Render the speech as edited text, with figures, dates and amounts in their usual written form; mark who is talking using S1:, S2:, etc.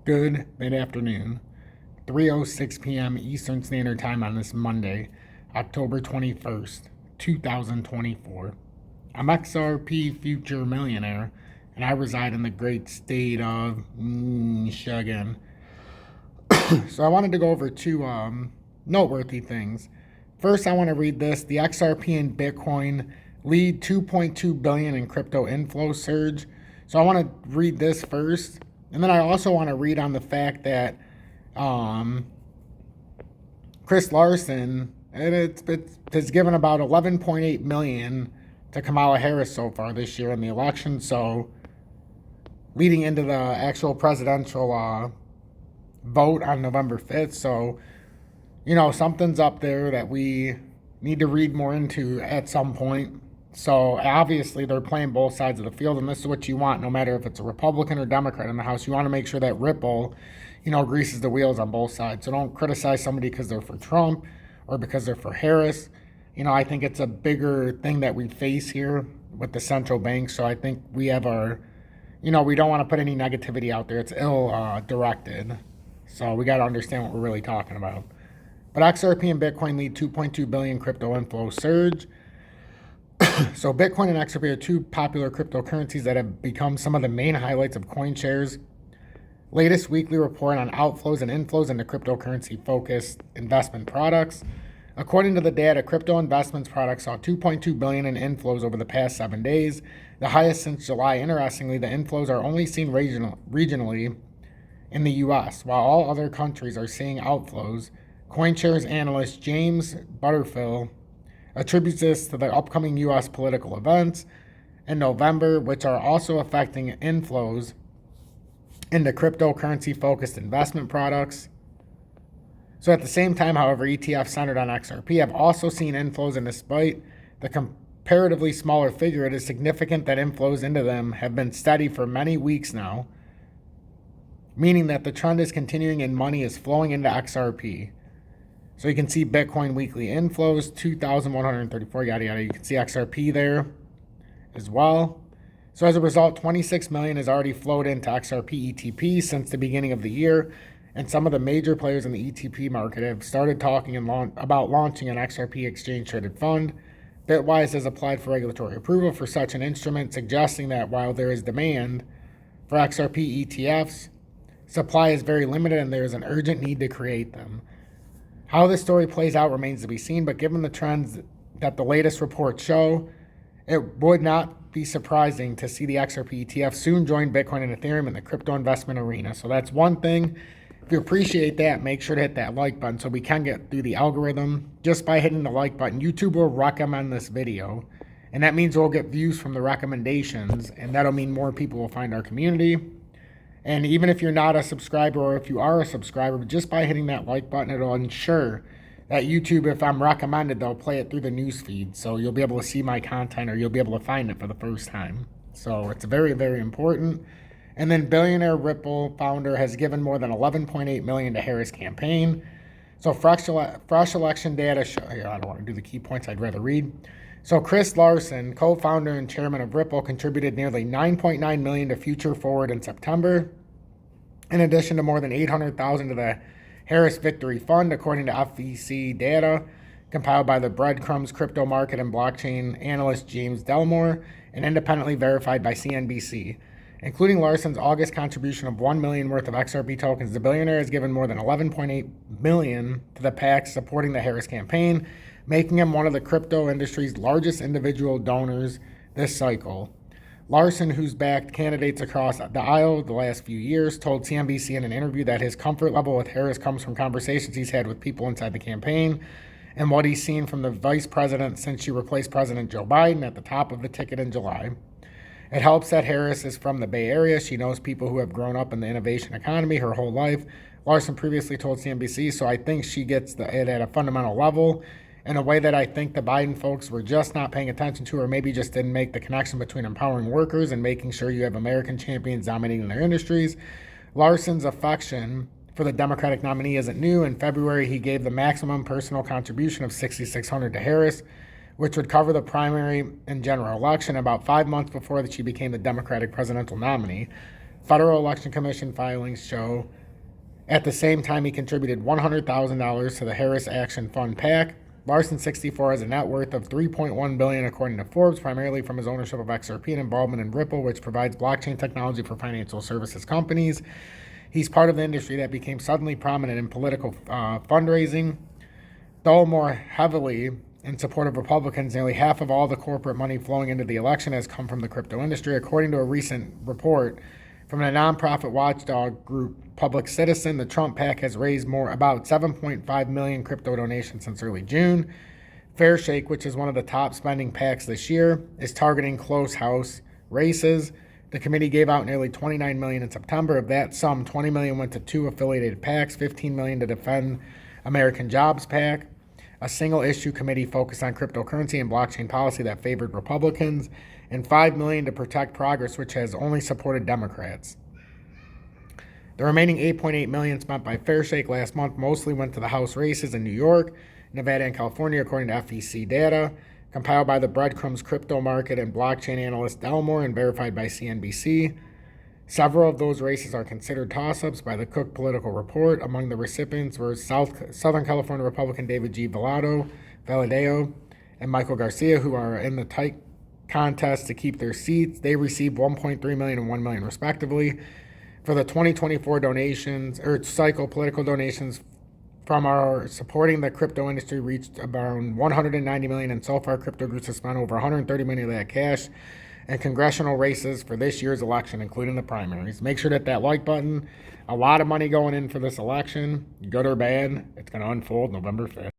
S1: Good mid-afternoon, 3:06 p.m. Eastern Standard Time on this Monday, October 21st, 2024. I'm XRP Future Millionaire, and I reside in the great state of Michigan. So I wanted to go over two noteworthy things. First, I want to read this. The XRP and Bitcoin lead 2.2 billion in crypto inflow surge. So I want to read this first. And then I also want to read on the fact that Chris Larsen, it's given about 11.8 million to Kamala Harris so far this year in the election. So leading into the actual presidential vote on November 5th. So, you know, something's up there that we need to read more into at some point. So obviously they're playing both sides of the field, and this is what you want, no matter if it's a Republican or Democrat in the House. You want to make sure that Ripple, greases the wheels on both sides. So don't criticize somebody because they're for Trump or because they're for Harris. I think it's a bigger thing that we face here with the central bank. So I think we have our, we don't want to put any negativity out there. It's ill-directed. So we got to understand what we're really talking about. But XRP and Bitcoin lead 2.2 billion crypto inflow surge. So Bitcoin and XRP are two popular cryptocurrencies that have become some of the main highlights of CoinShares' latest weekly report on outflows and inflows into cryptocurrency-focused investment products. According to the data, crypto investments products saw 2.2 billion in inflows over the past 7 days, the highest since July. Interestingly, the inflows are only seen regionally in the U.S., while all other countries are seeing outflows. CoinShares analyst James Butterfield attributes this to the upcoming U.S. political events in November, which are also affecting inflows into cryptocurrency-focused investment products. So at the same time, however, ETFs centered on XRP have also seen inflows, and despite the comparatively smaller figure, it is significant that inflows into them have been steady for many weeks now, meaning that the trend is continuing and money is flowing into XRP. So you can see Bitcoin weekly inflows, 2,134, yada, yada. You can see XRP there as well. So as a result, 26 million has already flowed into XRP ETP since the beginning of the year. And some of the major players in the ETP market have started talking about launching an XRP exchange-traded fund. Bitwise has applied for regulatory approval for such an instrument, suggesting that while there is demand for XRP ETFs, supply is very limited and there is an urgent need to create them. How this story plays out remains to be seen, but given the trends that the latest reports show, it would not be surprising to see the XRP ETF soon join Bitcoin and Ethereum in the crypto investment arena. So that's one thing. If you appreciate that, make sure to hit that like button so we can get through the algorithm. Just by hitting the like button, YouTube will recommend this video, and that means we'll get views from the recommendations, and that'll mean more people will find our community. And even if you're not a subscriber, or if you are a subscriber, just by hitting that like button, it'll ensure that YouTube, if I'm recommended, they'll play it through the news feed. So you'll be able to see my content, or you'll be able to find it for the first time. So it's very, very important. And then billionaire Ripple founder has given more than 11.8 million to Harris campaign. So fresh election data show, I don't want to do the key points, I'd rather read. So Chris Larsen, co-founder and chairman of Ripple, contributed nearly 9.9 million to Future Forward in September, in addition to more than 800,000 to the Harris Victory Fund, according to FEC data compiled by the Breadcrumbs crypto market and blockchain analyst James Delmore and independently verified by CNBC. Including Larsen's August contribution of 1 million worth of XRP tokens, the billionaire has given more than 11.8 million to the PAC supporting the Harris campaign, making him one of the crypto industry's largest individual donors this cycle. Larsen, who's backed candidates across the aisle the last few years, told CNBC in an interview that his comfort level with Harris comes from conversations he's had with people inside the campaign and what he's seen from the vice president since she replaced President Joe Biden at the top of the ticket in July. It helps that Harris is from the Bay Area. She knows people who have grown up in the innovation economy her whole life. Larsen previously told CNBC, so I think she gets it at a fundamental level in a way that I think the Biden folks were just not paying attention to, or maybe just didn't make the connection between empowering workers and making sure you have American champions dominating their industries. Larsen's affection for the Democratic nominee isn't new. In February, he gave the maximum personal contribution of $6,600 to Harris, which would cover the primary and general election about 5 months before that she became the Democratic presidential nominee. Federal Election Commission filings show At the same time, he contributed $100,000 to the Harris Action Fund PAC. Larsen, 64, has a net worth of $3.1 billion according to Forbes, primarily from his ownership of XRP and involvement in Ripple, which provides blockchain technology for financial services companies. He's part of the industry that became suddenly prominent in political fundraising. Though more heavily in support of Republicans, nearly half of all the corporate money flowing into the election has come from the crypto industry, according to a recent report from the nonprofit watchdog group Public Citizen. The Trump PAC has raised about 7.5 million crypto donations since early June. Fairshake, which is one of the top spending PACs this year, is targeting close house races. The committee gave out nearly $29 million in September. Of that sum, $20 million went to 2 affiliated PACs, $15 million to Defend American Jobs PAC, a single-issue committee focused on cryptocurrency and blockchain policy that favored Republicans, and $5 million to Protect Progress, which has only supported Democrats. The remaining $8.8 million spent by Fairshake last month mostly went to the House races in New York, Nevada, and California, according to FEC data, compiled by the Breadcrumbs crypto market and blockchain analyst Delmore and verified by CNBC. Several of those races are considered toss-ups by the Cook Political Report. Among the recipients were Southern California Republican David G. Valadao and Michael Garcia, who are in the tight contest to keep their seats. They received $1.3 million and $1 million respectively. For the 2024 donations or cycle, political donations from our supporting the crypto industry reached around $190 million, and so far crypto groups have spent over $130 million of that cash and congressional races for this year's election, including the primaries. Make sure to hit that like button. A lot of money going in for this election, good or bad. It's going to unfold November 5th.